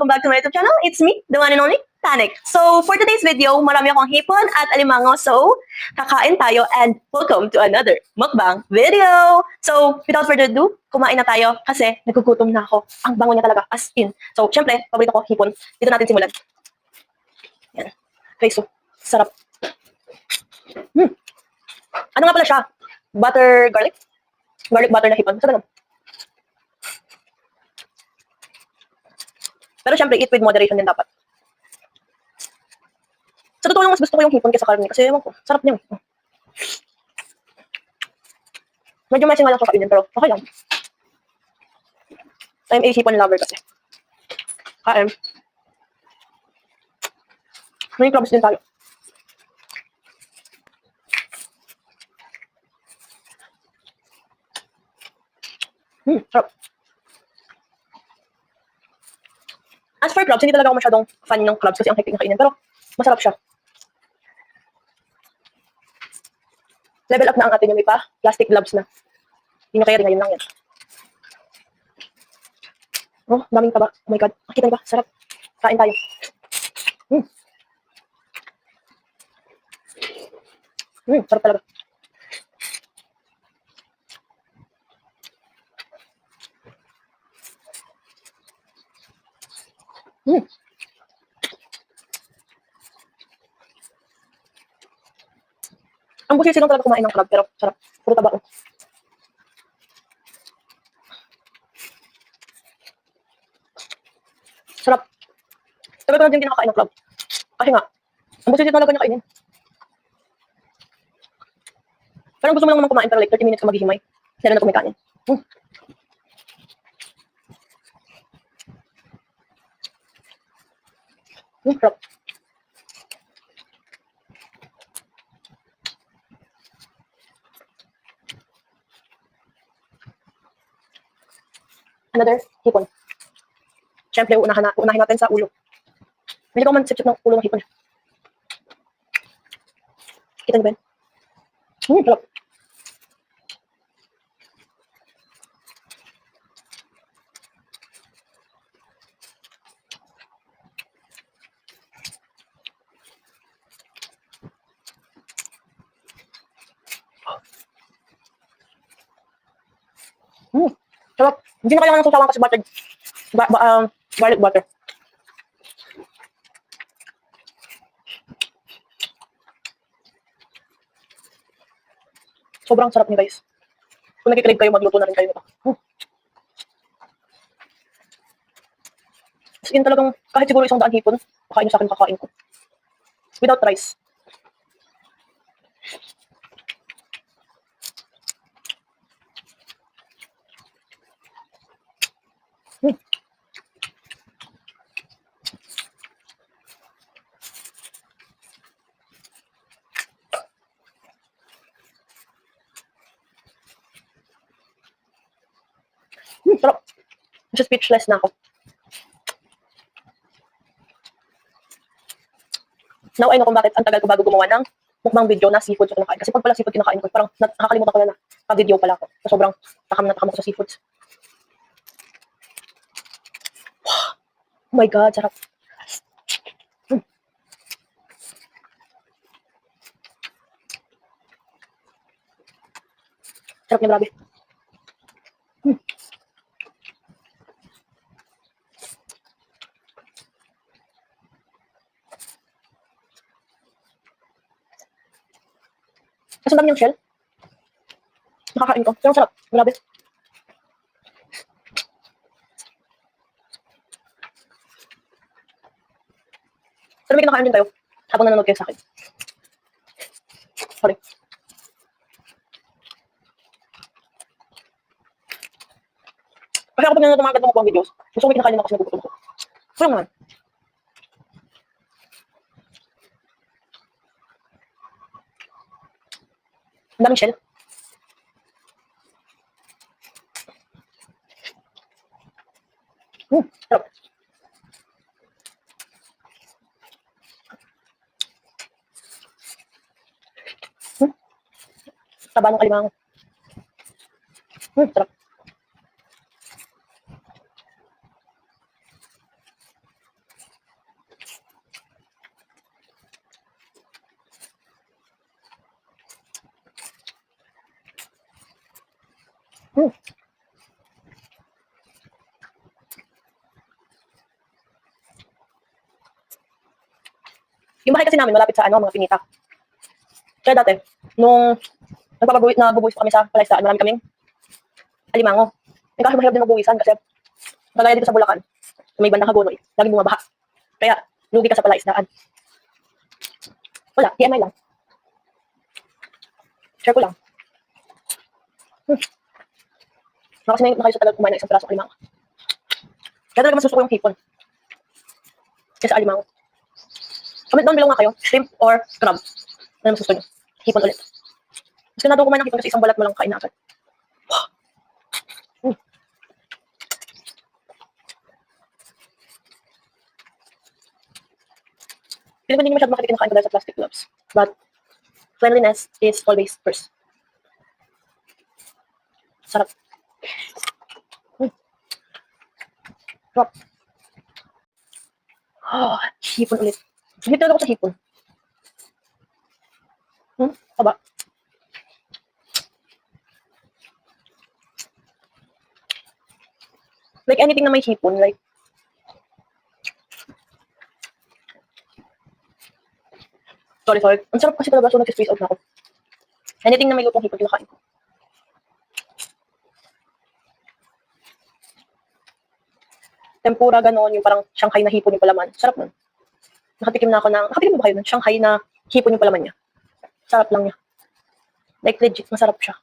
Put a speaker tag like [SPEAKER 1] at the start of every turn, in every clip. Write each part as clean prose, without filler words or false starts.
[SPEAKER 1] welcome back to my YouTube channel. It's me, the one and only Panic. So, for today's video, marami akong hipon at alimango. So, kakain tayo and welcome to another mukbang video. So, without further ado, kumain na tayo kasi nagugutom na ako. Ang bango niya talaga, as in. So, syempre, paborito ko, hipon. Dito natin simulan. Yan. Okay, so, sarap. Ano nga pala siya? Butter garlic? Garlic butter na hipon. Sa ganun. Pero syempre, eat with moderation din dapat. Sa totoo lang, mas gusto ko yung hipon kaysa karne. Kasi ewan ko, sarap niya. Medyo messy nga lang siya kainin, pero okay lang. I'm a hipon lover kasi. Kain. May crabs din tayo. Sarap. As for crabs, hindi talaga ako masyadong fan ng crabs kasi ang hektik na kainin. Pero, masarap siya. Level up na ang atin yung may pa. Plastic gloves na. Hindi nyo kaya rin ngayon lang yan. Oh, daming taba. Oh my God. Nakita niyo ba? Sarap. Kain tayo. Sarap talaga. Ang busisi lang talaga kumain ng crab, pero sarap. Puro taba. Sarap. Tagal ko na din kinakain ng crab. Kasi nga, ang busisi talaga niya kainin. Parang gusto mo lang naman kumain, pero like 30 minutes ka maghihimay. Lalo na kumikain. Sarap. Another hipon. Siyempre, unahin natin sa ulo. Hindi ko man sip-sip ng ulo ng hipon. Kita niyo ba yun? Sarap. Sarap. Hindi na kailangan ng susawan kasi garlic butter. Sobrang sarap niya, guys. Kung nakikilig kayo, magluto na rin kayo nito. As in talagang, kahit siguro 100 hipon, kakain nyo sa akin, kakain ko. Without rice. Sarap. Just speechless na ako. Now I know kung bakit ang tagal ko bago gumawa ng mukbang video na seafood sa kinakain. Kasi pag pala seafood kinakain ko, parang nakakalimutan ko na pa-video pala ako. So, sobrang takam na takam ako sa seafoods. Oh my God, sarap. Sarap niya, grabe. Mas ang dami niyang shell. Nakakain ko. Pero ang sarap. Grabe. Pero may kinakain din tayo habang nanonood kayo sa akin. Sorry. Kasi ako pag nanonood ng mga ganitong videos, gusto ko may kinakain din ako kasi nagugutom ko. Pero naman. Ang daming shell. Sarap. Taba ng alimango. Sarap. Yung bahay kasi namin malapit sa mga pinita. Kaya dati, nung nagbubuwis pa kami sa palaisdaan, marami kaming alimango. Yung kaso mahirap din magbuwisan kasi kagaya dito sa Bulacan, may bandang Hagonoy, laging bumabaha. Kaya, lugi ka sa palaisdaan. Wala, TMI lang. Share ko lang. Kasi may nakayos sa tagal kumain ng isang pirasong alimango. Kaya talaga mas gusto ko yung hipon. Kaysa alimango. Comment down below nga kayo, shrimp or crab. Ano mas gusto nyo? Hipon ulit. Mas ganado kumain ng hipon kasi isang balat mo lang kain na agad. Feeling ko hindi masyadong makikita kinakain ko dahil sa plastic gloves. But, cleanliness is always first. Sarap. Sarap. Hipon ulit. Hindi talaga ako sa hipon. Taba. Like anything na may hipon, like sorry. Ang sarap kasi talaga, so nag-space out na ako. Anything na may lutong hipon, kinakain ko. Tempura, gano'n, yung parang Shanghai na hipon yung palaman. Sarap nun. Nakatikim ba kayo nun? Shanghai na hipon yung palaman niya. Sarap lang niya. Like legit, masarap siya.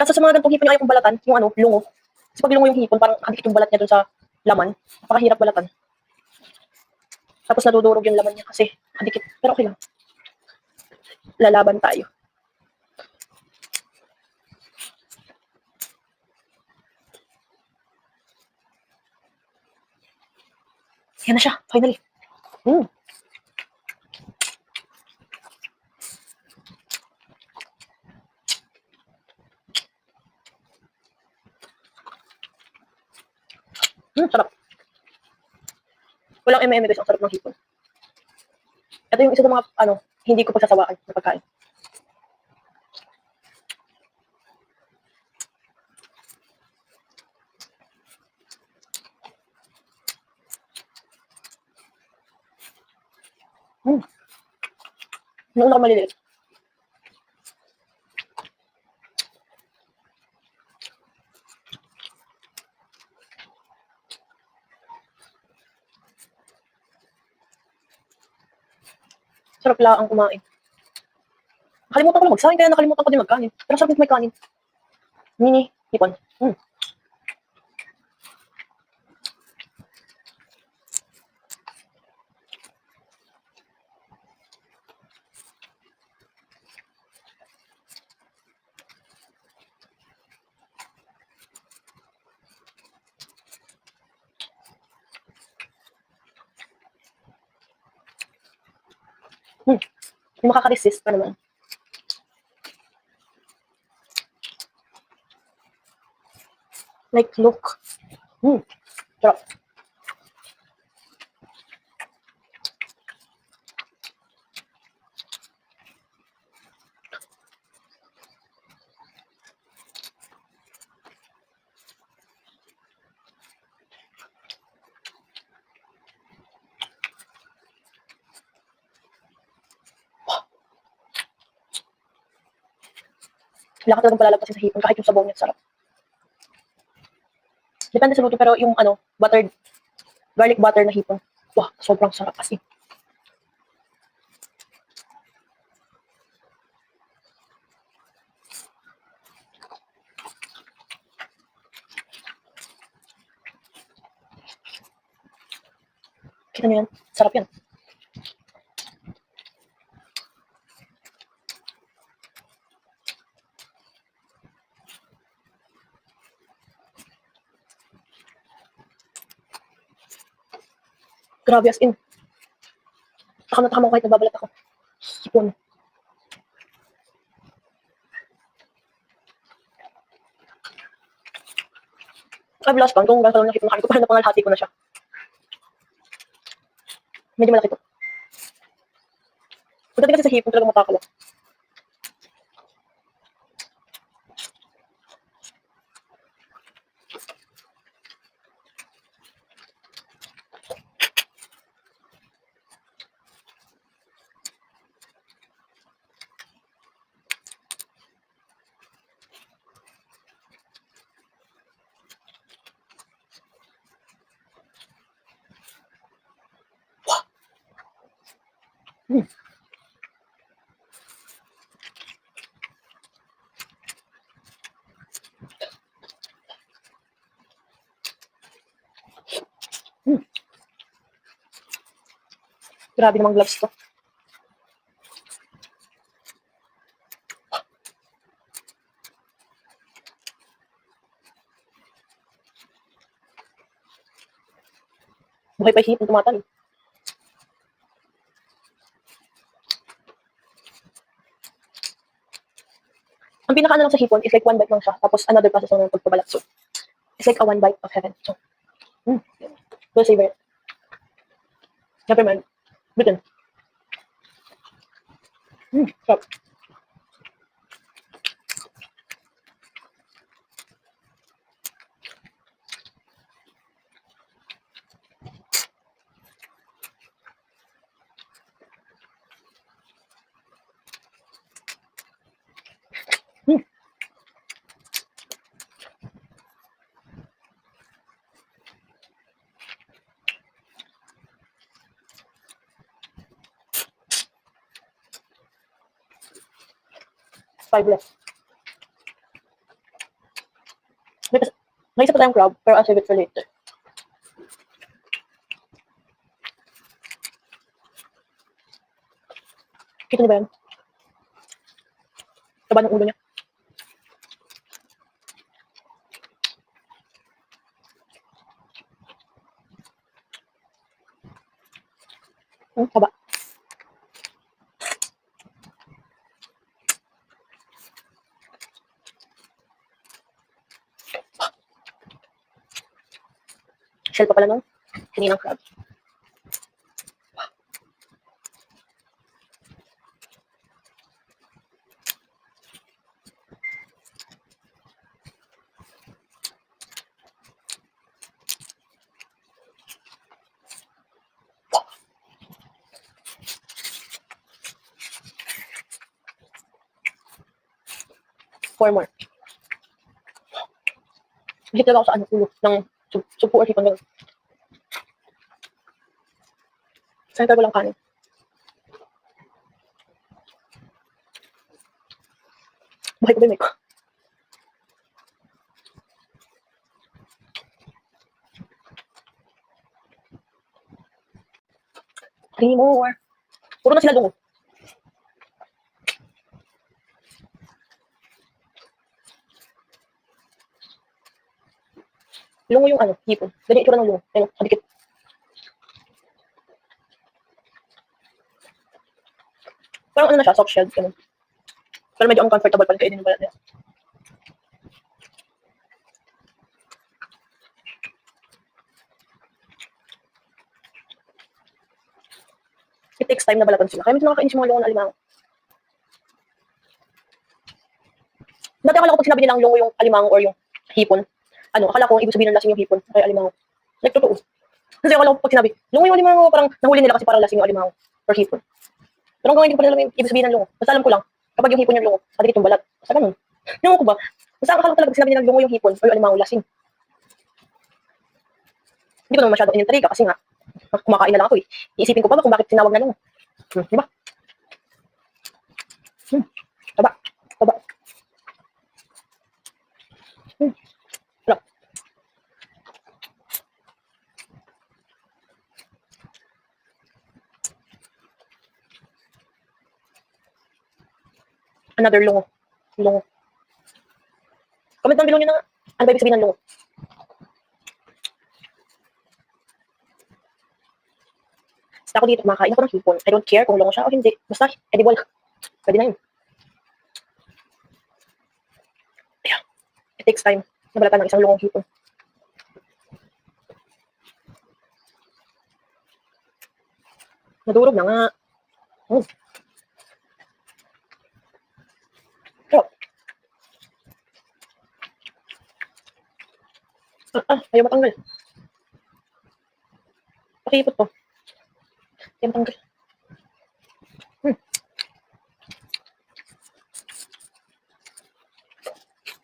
[SPEAKER 1] Kasi sa mga ganitong hipon yung ayaw kong balatan, yung lungo. Kasi pag lungo yung hipon, parang nakadikit yung balat niya dun sa laman. Napakahirap balatan. Tapos nadudurog yung laman niya kasi nakadikit. Pero okay lang. Lalaban tayo. Yan na siya, finally. Sarap. Walang M&M guys, ang sarap ng hipon. Ito yung isa ng mga, hindi ko pagsasawaan na pagkain. Noon ako maliliit. Sarap lang ang kumain. Nakalimutan ko lang magsahin, kaya nakalimutan ko din magkanin. Pero sarap nito may kanin. Mini hipon. Hindi makaka-resist pa naman. Like, look. Sarap. Wala ka talagang palalagpasin sa hipon kahit yung sabaw niya sarap. Depende sa luto pero yung garlic butter na hipon. Wah, sobrang sarap kasi. Kita niyo yan? Sarap yan. Grabe as in. Takam na takam ako kahit nagbabalat ako. Hipon. I've lost count kung gano'n na hipon na kain ko. Parang napangalhati ko na siya. Medyo malaki to. Pagdating kasi sa hipon talaga matakal ako. Hmm. Hmm. Grabe namang gloves to. Buhay pa yung hipon, tumatalo. Ang pinaka lang sa hipon is like one bite lang siya, tapos another process lang ng pagpabalat. So, it's like a one bite of heaven. So, we'll savor it. Never mind. Bitin. Sarap. Five left. May isa pa tayong crab, pero I'll save it for later. Kita niyo ba yan? Taba ng ulo niya. Taba. Shell pa pala nung kaninang crab. Four more. Hit lang ako sa ulo ng supo or hipon ganun. Center ko lang kanin. Buhay ko ba yung mic ko? Three more. Puro na sila lungo. Lungo yung hipon. Dali itsura ng lungo. Ayun, kadikit. Parang ano na siya, soft shelled. Ganun. Pero medyo uncomfortable pa rin kainin yung balat niya. It takes time na balatan sila. Kaya medyo nakakainis yung mga lungo na alimango. Dati akala ko pag sinabi nilang lungo yung alimango or yung hipon, akala ko ibig sabihin ng lasing yung hipon, kaya alimango. Like, totoo. Kasi akala ko pag sinabi, lungo yung alimango, parang nahuli nila kasi parang lasing yung alimango or hipon. Pero hanggang hindi ko pa alam yung ibig sabihin ng lungo. Basta alam ko lang, kapag yung hipon yung lungo, kadikit yung balat. Basta ganun. Lungo ko ba? Basta akala ko talaga sinabi nilang lungo yung hipon or yung alimango lasing. Hindi ko naman masyadong inintriga kasi nga, kumakain na lang ako eh. Iisipin ko pa ba kung bakit tinawag na lungo. Diba? Taba. Taba. Wala. Another lungo. Lungo. Comment down below nyo na nga. Ano ba ibig sabihin ng lungo? Basta ako dito, kumakain ako ng hipon. I don't care kung lungo siya o hindi. Basta, edible. Pwede na yun. Ayan. It takes time. Nabalatan ng isang lungong hipon. Nadurog na nga. Pero, ayaw matanggal. Pakipot po. Ayaw matanggal.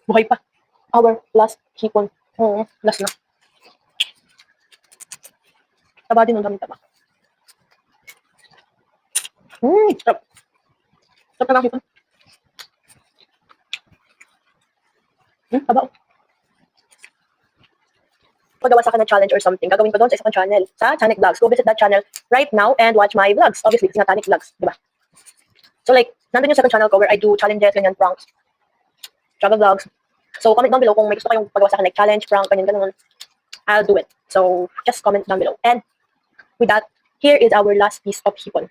[SPEAKER 1] Buhay pa. Our last hipon. Last na. Taba din ang dami taba. Sarap. Sarap na hipon. Taba. Pagawa sa akin ng challenge or something, gagawin ko doon sa isang channel, sa Tanic Vlogs. Go visit that channel right now and watch my vlogs. Obviously, it's nga Tanic Vlogs, di ba? So like, nandun yung second channel ko where I do challenges, ganyan, pranks, travel vlogs. So comment down below kung may gusto kayong pagawa sa akin, like challenge, prank, ganyan. I'll do it. So just comment down below. And with that, here is our last piece of hipon.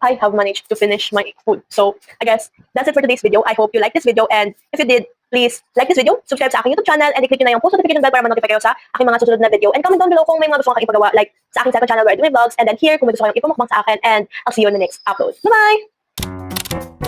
[SPEAKER 1] I have managed to finish my food. So, I guess that's it for today's video. I hope you liked this video, and if you did, please like this video, subscribe sa aking YouTube channel, and i-click nyo na yung post notification bell para ma-notify kayo sa aking mga susunod na video. And comment down below kung may mga gusto kang ipagawa, like sa aking second channel where I do my vlogs, and then here kung may gusto kayong ipamukbang sa akin, and I'll see you on the next upload. Bye-bye!